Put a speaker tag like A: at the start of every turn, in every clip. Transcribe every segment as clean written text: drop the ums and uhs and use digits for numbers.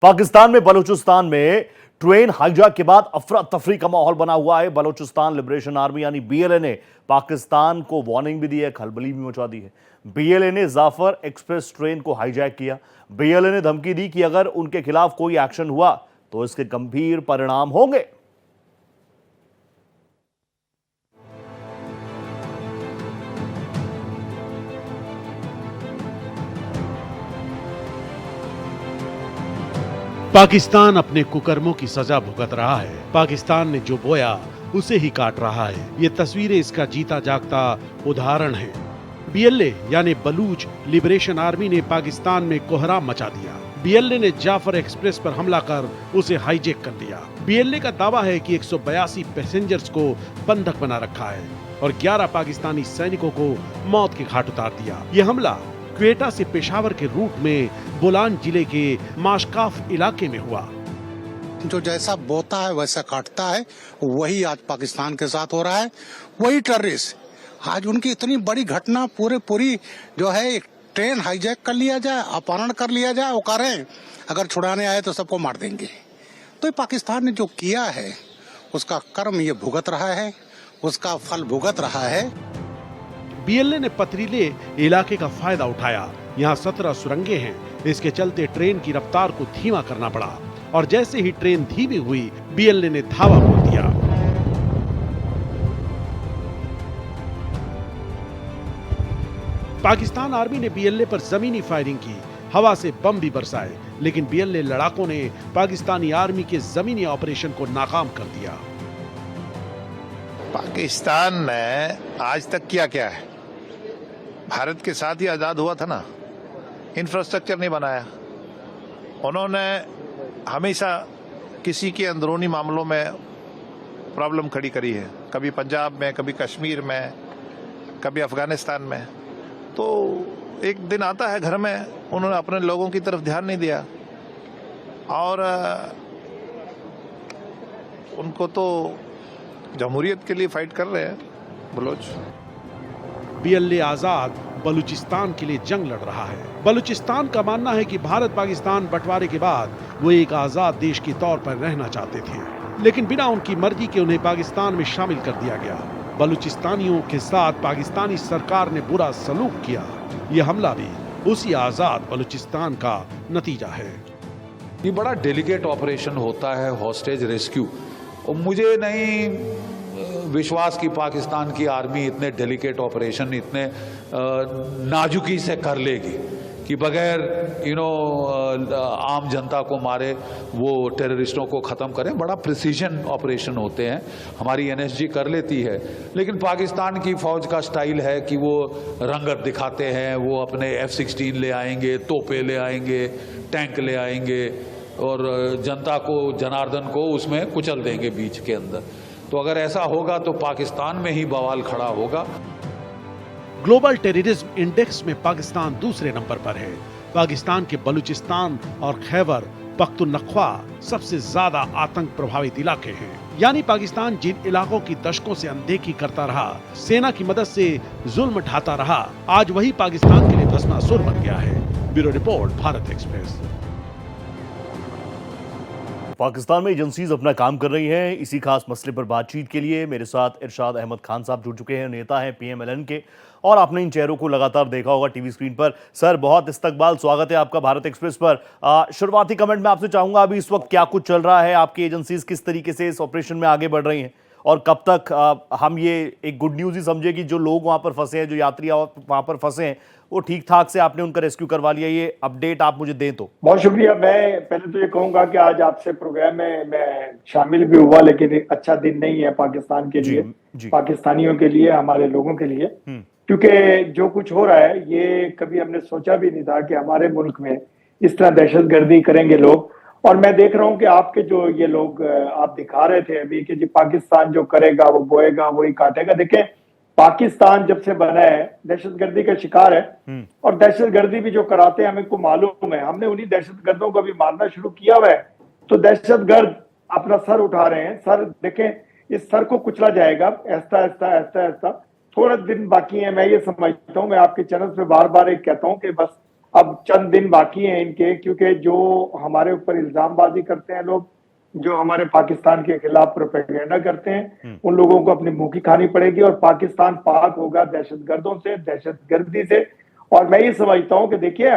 A: पाकिस्तान में बलूचिस्तान में train hijack के बाद अफरा तफरी का माहौल बना हुआ है। बलूचिस्तान लिबरेशन आर्मी यानी बीएलए ने पाकिस्तान को वार्निंग भी दी है, खलबली भी मचा दी है। बीएलए ने जाफर एक्सप्रेस ट्रेन को हाईजैक किया। बीएलए ने धमकी दी कि अगर उनके खिलाफ कोई एक्शन हुआ तो इसके गंभीर परिणाम होंगे।
B: पाकिस्तान अपने कुकर्मों की सजा भुगत रहा है। पाकिस्तान ने जो बोया उसे ही काट रहा है। ये तस्वीरें इसका जीता जागता उदाहरण है। बीएलए यानी बलूच लिबरेशन आर्मी ने पाकिस्तान में कोहराम मचा दिया। बीएलए ने जाफर एक्सप्रेस पर हमला कर उसे हाईजैक कर दिया। बीएलए का दावा है कि 182 पैसेंजर्स को बंधक बना रखा है और 11 पाकिस्तानी सैनिकों को मौत के घाट उतार दिया। ये हमला क्वेटा से पेशावर के रूट में बोलान जिले के माशकाफ इलाके में हुआ।
C: जो जैसा बोता है वैसा काटता है, वही आज पाकिस्तान के साथ हो रहा है। वही टेररिस्ट आज उनकी इतनी बड़ी घटना पूरी जो है, एक ट्रेन हाईजैक कर लिया जाए, अपहरण कर लिया जाए, वो करें अगर छुड़ाने आए तो सबको मार देंगे। तो ये पाकिस्तान ने जो किया है उसका कर्म ये भुगत रहा है, उसका फल भुगत रहा है।
B: बीएलए ने पथरीले इलाके का फायदा उठाया। यहाँ 17 सुरंगें हैं। इसके चलते ट्रेन की रफ्तार को धीमा करना पड़ा और जैसे ही ट्रेन धीमी हुई बीएलए ने धावा बोल दिया। पाकिस्तान आर्मी ने बीएलए पर जमीनी फायरिंग की, हवा से बम भी बरसाए, लेकिन बीएलए लड़ाकों ने पाकिस्तानी आर्मी के जमीनी ऑपरेशन को नाकाम कर दिया।
D: पाकिस्तान ने आज तक किया क्या है? भारत के साथ ही आजाद हुआ था ना, इंफ्रास्ट्रक्चर नहीं बनाया। उन्होंने हमेशा किसी के अंदरूनी मामलों में प्रॉब्लम खड़ी करी है, कभी पंजाब में, कभी कश्मीर में, कभी अफगानिस्तान में। तो एक दिन आता है घर में उन्होंने अपने लोगों की तरफ ध्यान नहीं दिया और उनको तो जमहूरियत के लिए फाइट कर रहे हैं बलोच।
B: बीएलए आजाद बलूचिस्तान के लिए जंग लड़ रहा है। बलूचिस्तान का मानना है कि भारत पाकिस्तान बंटवारे के बाद वो एक आजाद देश के तौर पर रहना चाहते थे, लेकिन बिना उनकी मर्जी के उन्हें पाकिस्तान में शामिल कर दिया गया। बलूचिस्तानियों के साथ पाकिस्तानी सरकार ने बुरा सलूक किया। यह हमला भी उसी आजाद बलूचिस्तान का नतीजा है।
E: ये बड़ा डेलिकेट ऑपरेशन होता है, हॉस्टेज रेस्क्यू। और मुझे नहीं विश्वास कि पाकिस्तान की आर्मी इतने डेलिकेट ऑपरेशन इतने नाजुकी से कर लेगी कि बगैर आम जनता को मारे वो टेररिस्टों को ख़त्म करें। बड़ा प्रिसीजन ऑपरेशन होते हैं, हमारी एनएसजी कर लेती है। लेकिन पाकिस्तान की फ़ौज का स्टाइल है कि वो रंगत दिखाते हैं, वो अपने F-16 ले आएंगे, तोपे ले आएंगे, टैंक ले आएंगे और जनता को, जनार्दन को उसमें कुचल देंगे बीच के अंदर। तो अगर ऐसा होगा तो पाकिस्तान में ही बवाल खड़ा होगा।
B: ग्लोबल टेररिज्म इंडेक्स में पाकिस्तान दूसरे नंबर पर है। पाकिस्तान के बलूचिस्तान और खैबर पख्तूनख्वा सबसे ज्यादा आतंक प्रभावित इलाके हैं। यानी पाकिस्तान जिन इलाकों की दशकों से अनदेखी करता रहा, सेना की मदद से जुल्म ढाता रहा, आज वही पाकिस्तान के लिए भस्मासुर बन गया है। Bureau report, Bharat express.
A: Pakistan में एजेंसीज अपना काम कर रही हैं। इसी खास मसले पर बातचीत के लिए मेरे साथ इरशाद अहमद खान साहब जुड़ चुके हैं, नेता हैं पीएमएलएन के, और आपने इन चेहरों को लगातार देखा होगा टीवी स्क्रीन पर। सर, बहुत इस्तकबाल, स्वागत है आपका भारत एक्सप्रेस पर। शुरुआती कमेंट में आपसे चाहूंगा, अभी इस वक्त क्या कुछ चल रहा है, आपकी एजेंसीज किस तरीके से इस ऑपरेशन में आगे बढ़ रही हैं, और कब तक हम ये एक गुड न्यूज़ ही समझे कि जो लोग वहाँ पर फंसे हैं, जो यात्री वहाँ पर फंसे हैं, वो ठीक ठाक से आपने उनका रेस्क्यू करवा लिया? ये अपडेट आप मुझे दें तो।
F: बहुत शुक्रिया। मैं पहले तो ये कहूंगा कि आज आपसे प्रोग्राम में मैं शामिल भी हुआ, लेकिन एक अच्छा दिन नहीं है पाकिस्तान के लिए, पाकिस्तानियों के लिए, हमारे लोगों के लिए, क्योंकि जो कुछ हो रहा है ये कभी हमने सोचा भी नहीं था कि हमारे मुल्क में इस तरह दहशतगर्दी करेंगे लोग। और मैं देख रहा हूँ कि आपके जो ये लोग आप दिखा रहे थे अभी कि पाकिस्तान जो करेगा वो बोएगा वही काटेगा। देखें, पाकिस्तान जब से बना है दहशतगर्दी का शिकार है, और दहशतगर्दी भी जो कराते हैं हमें को मालूम है। हमने उन्हीं दहशतगर्दों को भी मारना शुरू किया हुआ है। तो दहशतगर्द अपना सर उठा रहे हैं। सर देखें, इस सर को कुचला जाएगा ऐसा ऐसा ऐसा ऐसा। थोड़ा दिन बाकी है, मैं ये समझता हूँ। मैं आपके चैनल पे बार बार एक कहता हूँ कि बस अब चंद दिन बाकी हैं इनके, क्योंकि जो हमारे ऊपर इल्जामबाजी करते हैं लोग, जो हमारे पाकिस्तान के खिलाफ प्रोपेगेंडा करते हैं, उन लोगों को अपनी मुंह की खानी पड़ेगी और पाकिस्तान पाक होगा दहशतगर्दों से, दहशतगर्दी से। और मैं ये समझता हूं कि देखिए,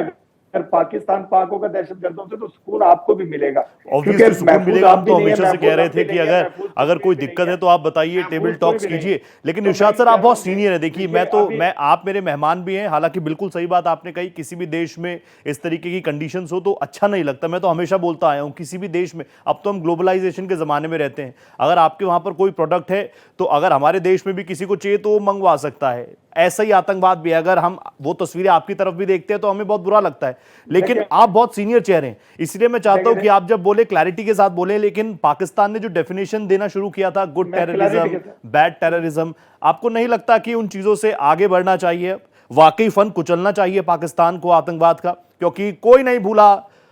F: अगर पाकिस्तान पाक होगा दहशतगर्दों से तो सुकून आपको भी मिलेगा।
A: ऑब्वियसली सुकून मिलेगा। हम तो हमेशा से कह रहे थे कि अगर कोई दिक्कत है तो आप बताइए, टेबल टॉक्स कीजिए। लेकिन इरशाद सर, आप बहुत सीनियर है। देखिए, मैं आप मेरे मेहमान भी हैं। हालांकि बिल्कुल सही बात आपने कही, किसी भी देश में इस तरीके की कंडीशंस हो तो अच्छा नहीं लगता। मैं तो हमेशा बोलता आया हूं, किसी भी देश में, अब तो हम ग्लोबलाइजेशन के जमाने में रहते हैं, अगर आपके वहां पर कोई प्रोडक्ट है तो अगर हमारे देश में भी किसी को चाहिए तो वो मंगवा सकता है। ऐसा ही आतंकवाद भी है। अगर हम वो तस्वीरें आपकी तरफ भी देखते हैं तो हमें बहुत बुरा लगता है। लेकिन आप बहुत सीनियर चेहरे हैं, इसलिए मैं चाहता हूं कि आप जब बोले क्लैरिटी के साथ बोले। लेकिन पाकिस्तान ने जो डेफिनेशन देना शुरू किया था, गुड टेररिज्म, बैड टेररिज्म, आपको नहीं लगता कि उन चीजों से आगे बढ़ना चाहिए? वाकई फन कुचलना चाहिए पाकिस्तान को आतंकवाद का? क्योंकि कोई नहीं भूला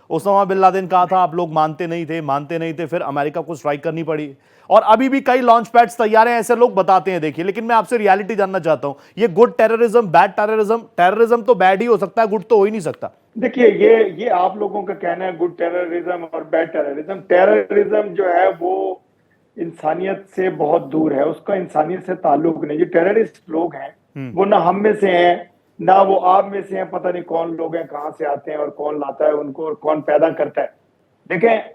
A: ओसामा बिन लादेन कहा था, आप लोग मानते नहीं थे, फिर अमेरिका को स्ट्राइक करनी पड़ी। और अभी भी कई लॉन्च पैड्स तैयार हैं, ऐसे लोग बताते हैं। देखिए, लेकिन मैं आपसे रियलिटी जानना चाहता हूं, ये good terrorism, bad terrorism, terrorism तो बैड ही हो सकता है, गुड तो हो ही नहीं सकता।
F: देखिए, ये आप लोगों का कहना है गुड टेररिज्म और बैड टेररिज्म। टेररिज्म जो है वो इंसानियत से बहुत दूर है, उसका इंसानियत से ताल्लुक नहीं। जो टेररिस्ट लोग हैं वो ना हम में से हैं ना वो आप में से हैं। पता नहीं कौन लोग हैं, कहां से आते हैं और कौन लाता है उनको और कौन पैदा करता है। देखें,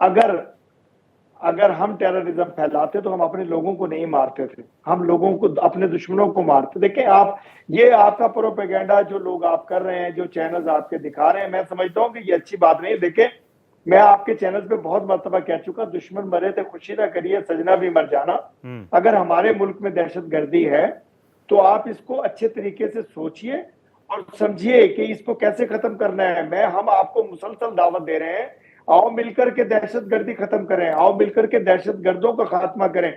F: अगर हम टेररिज्म फैलाते तो हम अपने लोगों को नहीं मारते थे, हम लोगों को, अपने दुश्मनों को मारते। देखें, आप, ये आपका प्रोपेगेंडा जो लोग आप कर रहे हैं, जो चैनल्स आपके दिखा रहे हैं, मैं समझता हूं कि ये अच्छी बात नहीं है। देखें, मैं आपके चैनल पे बहुत मर्तबा कह चुका, दुश्मन मरे थे खुशी ना करिए, सजना भी मर जाना। अगर हमारे मुल्क में दहशतगर्दी है तो आप इसको अच्छे तरीके से सोचिए और समझिए कि इसको कैसे खत्म करना है। हम आपको मुसलसल दावत दे रहे हैं, आओ मिलकर के दहशतगर्दी खत्म करें, आओ मिलकर के दहशतगर्दों का खात्मा करें।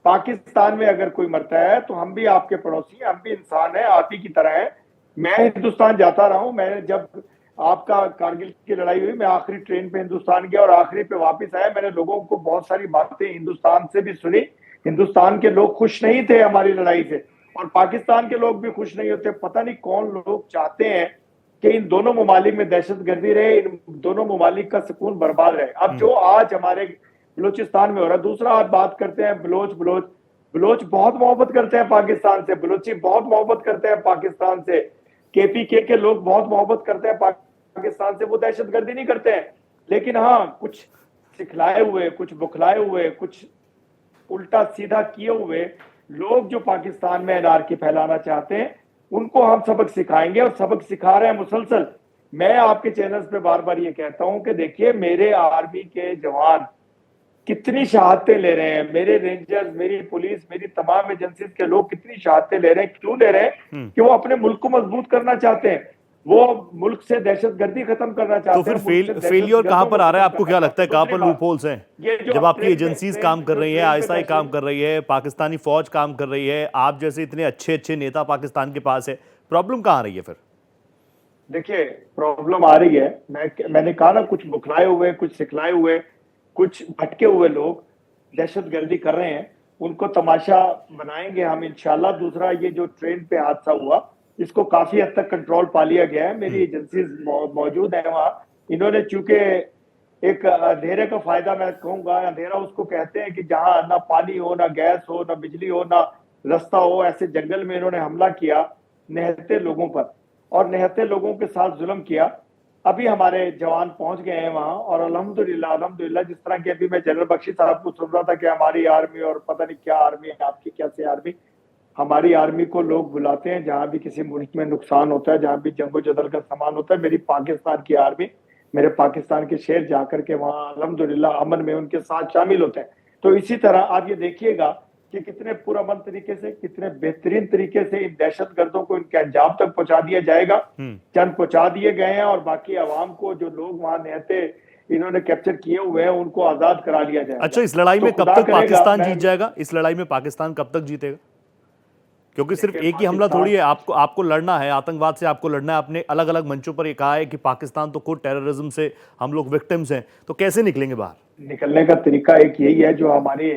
F: पाकिस्तान में अगर कोई मरता है तो हम भी आपके पड़ोसी हैं, हम भी इंसान हैं, आप ही की तरह हैं। मैं हिंदुस्तान जाता रहा हूं, मैं जब आपका कारगिल की लड़ाई हुई, मैं आखिरी ट्रेन पे हिंदुस्तान गया और आखिरी पे वापस आया। मैंने लोगों को बहुत सारी बातें हिंदुस्तान से भी सुनी। हिंदुस्तान के लोग खुश नहीं थे हमारी लड़ाई से और पाकिस्तान के लोग भी खुश नहीं होते। पता नहीं कौन लोग चाहते हैं कि इन दोनों ममालिक में दहशतगर्दी रहे, इन दोनों ममालिक का सुकून बर्बाद रहे। अब जो आज हमारे बलूचिस्तान में हो रहा है, दूसरा आप बात करते हैं बलोच बहुत मोहब्बत करते हैं पाकिस्तान से, बलोची बहुत मोहब्बत करते हैं पाकिस्तान से, केपीके के लोग बहुत मोहब्बत करते हैं पाकिस्तान से, वो दहशतगर्दी नहीं करते हैं। लेकिन हाँ, कुछ सिखलाए हुए, कुछ बुखलाए हुए, कुछ उल्टा सीधा किए हुए लोग जो पाकिस्तान में अनारकी फैलाना चाहते हैं, उनको हम सबक सिखाएंगे और सबक सिखा रहे हैं मुसलसल। मैं आपके चैनल्स पे बार बार ये कहता हूं कि देखिए, मेरे आर्मी के जवान कितनी शहादतें ले रहे हैं, मेरे रेंजर्स, मेरी पुलिस, मेरी तमाम एजेंसीज के लोग कितनी शहादतें ले रहे हैं। क्यों ले रहे हैं? कि वो अपने मुल्क को मजबूत करना चाहते हैं, वो मुल्क से दहशतगर्दी खत्म करना चाहते हैं।
A: तो फिर फेलियर कहां पर आ रहा है? आपको क्या लगता है, कहां पर लूप होल्स हैं? जब आपकी एजेंसीज काम कर रही है, आईएसआई काम कर रही है, पाकिस्तानी फौज काम कर रही है, आप जैसे इतने अच्छे अच्छे नेता पाकिस्तान के पास है, प्रॉब्लम कहां आ रही है फिर?
F: देखिए, प्रॉब्लम आ रही है, मैंने कहा ना, कुछ बुखलाए हुए, कुछ सिखलाए हुए, कुछ भटके हुए लोग दहशतगर्दी कर रहे हैं। उनको तमाशा बनाएंगे हम इंशाल्लाह। दूसरा, ये जो ट्रेन पे हादसा हुआ, इसको काफी हद तक कंट्रोल पा लिया गया है। मेरी एजेंसी मौजूद है वहां। इन्होंने, चूंकि एक अंधेरे का फायदा, मैं कहूंगा अंधेरा उसको कहते हैं कि जहां ना पानी हो, ना गैस हो, ना बिजली हो, ना रास्ता हो, ऐसे जंगल में इन्होंने हमला किया निहत्थे लोगों पर और निहत्थे लोगों के साथ जुल्म किया। अभी हमारे जवान पहुंच गए हैं वहां और अल्हम्दुलिल्लाह, जिस तरह की अभी मैं जनरल बख्शी साहब को सुन रहा था कि हमारी आर्मी और पता नहीं क्या आर्मी है, आपकी कैसे आर्मी, हमारी आर्मी को लोग बुलाते हैं जहां भी किसी मुल्क में नुकसान होता है, जहां भी जंगो जदल का सामान होता है। मेरी पाकिस्तान की आर्मी, मेरे पाकिस्तान के शेर जाकर के वहां अल्हम्दुलिल्लाह अमन में उनके साथ शामिल होते हैं। तो इसी तरह आप ये देखिएगा कि कितने पुरअमन तरीके से, कितने बेहतरीन तरीके से इन दहशतगर्दों को इनके अंजाम तक पहुंचा दिया जाएगा। चंद पहुंचा दिए गए हैं और बाकी आवाम को, जो लोग वहां निहत्थे इन्होंने कैप्चर किए हुए हैं, उनको आजाद करा लिया जाएगा।
A: अच्छा, इस लड़ाई में कब तक पाकिस्तान जीत जाएगा? इस लड़ाई में पाकिस्तान कब तक जीतेगा? क्योंकि सिर्फ एक ही हमला थोड़ी है, आपको लड़ना है, आतंकवाद से आपको लड़ना है। आपने अलग अलग मंचों पर ये कहा है कि पाकिस्तान तो खुद टेररिज्म से हम लोग विक्टिम्स हैं, तो कैसे निकलेंगे बाहर?
F: निकलने का तरीका एक यही है जो हमारी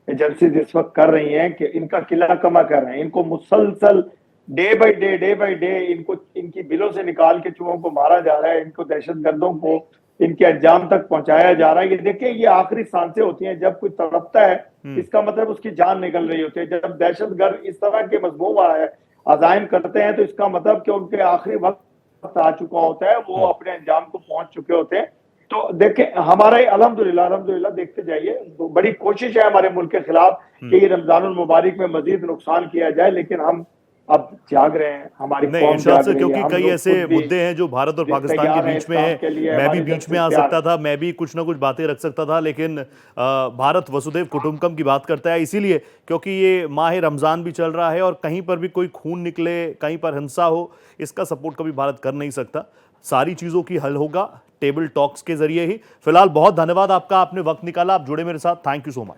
F: एजेंसी इस वक्त कर रही हैं कि इनका किला कमा कर रहे हैं। इनको मुसलसल डे बाय डे इनको इनकी बिलों से निकाल के चूहों को मारा जा रहा है, इनको दहशतगर्दों को इनके अंजाम तक पहुंचाया जा रहा है। ये देखिए, ये आखिरी सांसें होती हैं जब कोई तड़पता है, इसका मतलब उसकी जान निकल रही होती है। जब दहशतगर्द इस तरह के मजमूम अजायम करते हैं तो इसका मतलब कि उनके आखिरी वक्त आ चुका होता है, वो अपने अंजाम को पहुंच चुके होते हैं। तो देखें, हमारा अल्हम्दुलिल्लाह देखते जाइए, तो बड़ी कोशिश है हमारे मुल्क के खिलाफ कि ये रमजानुल मुबारक में मजीद नुकसान किया जाए, लेकिन हम अब जाग रहे हैं, हमारी
A: नहीं
F: कौम
A: इरशाद
F: जाग
A: से,
F: रही है।
A: क्योंकि
F: हम
A: कई
F: लोग
A: ऐसे
F: खुद भी
A: मुद्दे हैं जो भारत और पाकिस्तान
F: तैयार
A: के
F: हैं
A: बीच
F: इस
A: में
F: काम
A: है।
F: के लिए,
A: मैं भी
F: हमारी
A: बीच
F: तरफ
A: में
F: से
A: आ
F: प्यार
A: सकता था, मैं भी कुछ ना कुछ बातें रख सकता था, लेकिन भारत वसुधैव कुटुंबकम की बात करता है, इसीलिए क्योंकि ये माह रमजान भी चल रहा है और कहीं पर भी कोई खून निकले, कहीं पर हिंसा हो, इसका सपोर्ट कभी भारत कर नहीं सकता। सारी चीजों की हल होगा टेबल टॉक्स के जरिए ही। फिलहाल बहुत धन्यवाद आपका, आपने वक्त निकाला, आप जुड़े मेरे साथ, थैंक यू सो मच।